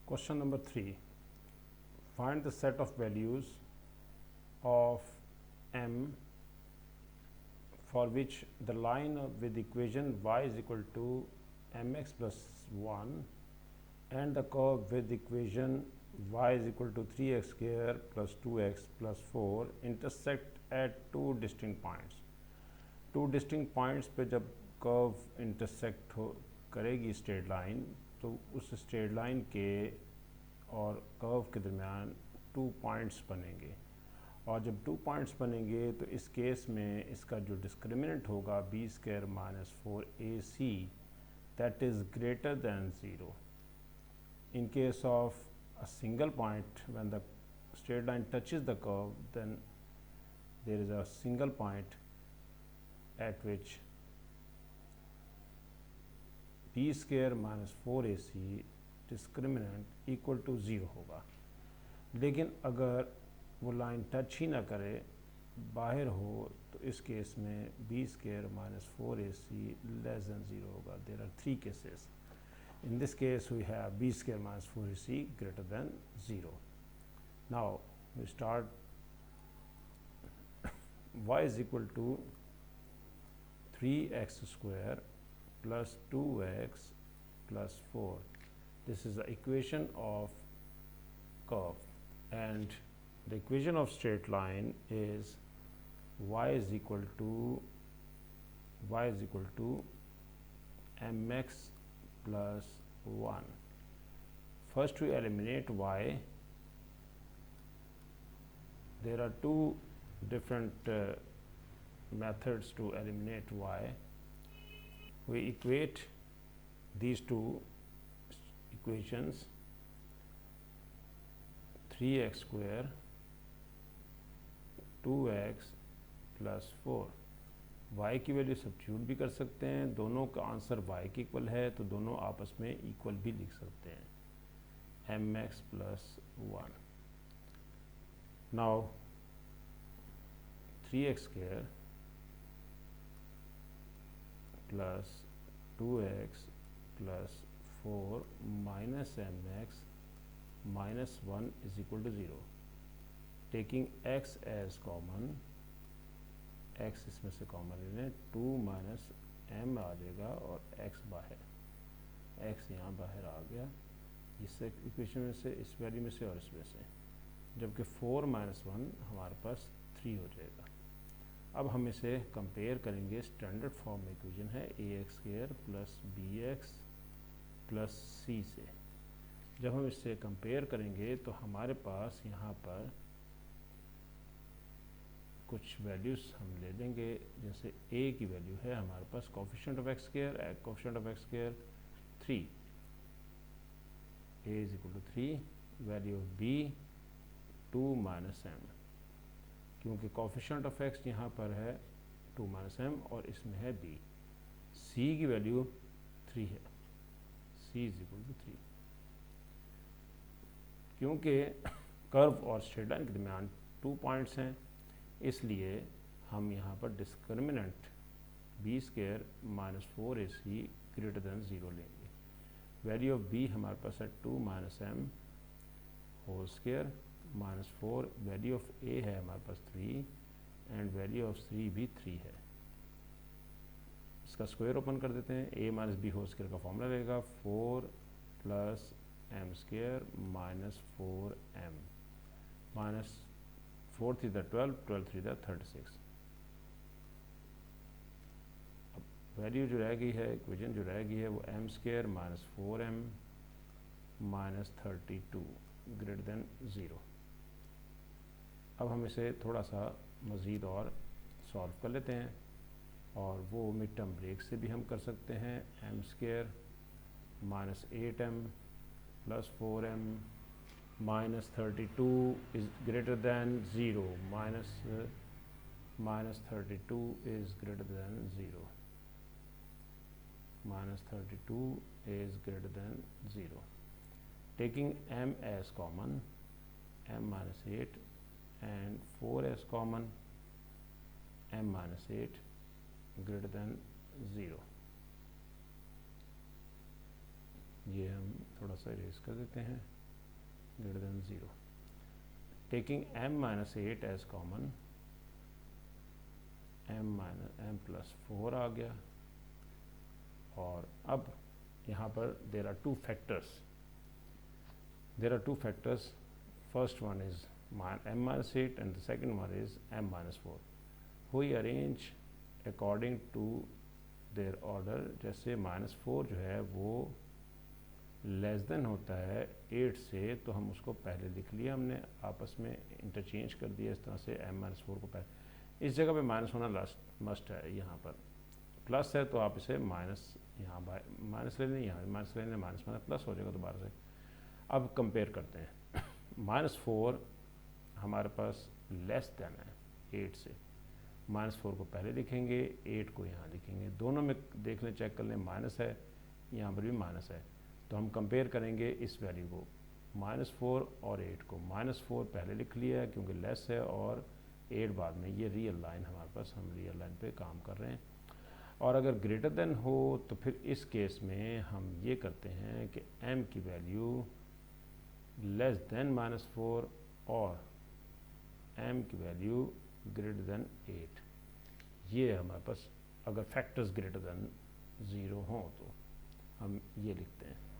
Question number 3. Find the set of values of m for which the line with equation y is equal to mx plus 1 and the curve with equation y is equal to 3x square plus 2x plus 4 intersect at two distinct points. Two distinct points पे जब curve intersect हो करेगी straight line, तो उस straight line के और curve के दरमियान 2 पॉइंट्स बनेंगे, और जब 2 पॉइंट्स बनेंगे तो इस केस में इसका जो डिस्क्रिमिनेंट होगा B square minus 4ac that is greater than 0. In case of a single point, when the straight line touches the curve, then there is a single point at which b square minus 4ac discriminant equal to 0 होगा. लेकिन अगर वो line touch ही ना करे, बाहर हो, तो इस केस में b square minus 4ac less than 0 होगा. There are 3 cases. In this case we have b square minus 4ac greater than 0. Now we start y is equal to 3x square plus 2x plus 4. This is the equation of curve, and the equation of straight line is y is equal to mx plus 1. First we eliminate y. There are two different methods to eliminate y. We equate these two equations, 3x square 2x plus 4. y की value substitute भी कर सकते हैं, दोनों का answer y के equal है तो दोनों आपस में इक्वल भी लिख सकते हैं, mx plus 1. Now 3x square plus 2x plus 4 minus mx minus 1 is equal to 0. Taking x as common, x इसमें से कॉमन लें, 2 माइनस m आ जाएगा और x बाहर, x यहाँ बाहर आ गया इस इक्वेशन में से, इस वैल्यू में से और इसमें से, जबकि 4 माइनस 1 हमारे पास 3 हो जाएगा. अब हम इसे कंपेयर करेंगे, स्टैंडर्ड फॉर्म में इक्वेशन है ax square plus bx plus c से. जब हम इससे कंपेयर करेंगे तो हमारे पास यहाँ पर कुछ वैल्यूज़ हम ले लेंगे. जैसे a की वैल्यू है हमारे पास coefficient of x square 3, a is equal to 3. Value of b 2 minus m, क्योंकि कोफिशिएंट ऑफ x यहाँ पर है 2 माइनस m और इसमें है b. c की वैल्यू 3 है, c इज इक्वल टू 3. क्योंकि कर्व और स्ट्रेट लाइन के दरमियान 2 पॉइंट्स हैं, इसलिए हम यहाँ पर discriminant b square minus 4ac greater than 0 लेंगे. वैल्यू ऑफ b हमारे पास है 2 minus m whole square minus 4. Value of a है हमारे पास 3 एंड वैल्यू ऑफ c भी 3 है. इसका स्क्वायर ओपन कर देते हैं. a minus B whole square का फॉर्मूला रहेगा 4 plus m square minus 4m minus 4 3 12, 12 3 36. अब वैल्यू जो रह गई है, इक्वेशन जो रह गई है, वो m square minus 4m minus 32 greater than 0. अब हम इसे थोड़ा सा मज़ीद और सॉल्व कर लेते हैं, और वो मिड टर्म ब्रेक से भी हम कर सकते हैं. m square minus 8m plus 4m minus 32 is greater than 0, minus 32 is greater than 0, minus 32 is greater than 0. Taking m as common, m minus 8 and 4 as common, m minus 8 greater than 0. ये हम थोड़ा सा erase कर देते हैं, greater than 0। Taking m-8 as common, m+4 आ गया। और अब यहाँ पर there are two factors, first one is m-8 and the second one is m-4. We arrange according to their order। जैसे -4 जो है वो लेस देन होता है 8 से, तो हम उसको पहले लिख लिया, हमने आपस में इंटरचेंज कर दिया इस तरह से। m-4 को पहले, इस जगह पे माइनस होना मस्ट है। यहाँ पर प्लस है तो आप इसे माइनस, यहाँ माइनस ले लें, यहाँ माइनस ले लें, माइनस प्लस हो जाएगा दोबारा से। अब कंपेयर करते हैं। -4 हमारे पास लेस देन है 8 से, -4 को पहले लिखेंगे, 8 को यहाँ लिखेंगे। दोनों में देख लें, चेक कर लें, माइनस है, यहाँ पर भी माइनस है, तो हम कंपेयर करेंगे इस वैल्यू को, -4 और 8 को। -4 पहले लिख लिया है क्योंकि लेस है, और 8 बाद में। ये रियल लाइन हमारे पास, हम रियल लाइन पे काम कर रहे हैं। और अगर ग्रेटर देन हो तो फिर इस केस में हम ये करते हैं कि m की वैल्यू लेस देन -4 और m की वैल्यू ग्रेटर देन 8। ये हमारे पास अगर फैक्टर्स ग्रेटर देन 0 हों तो हम ये लिखते हैं।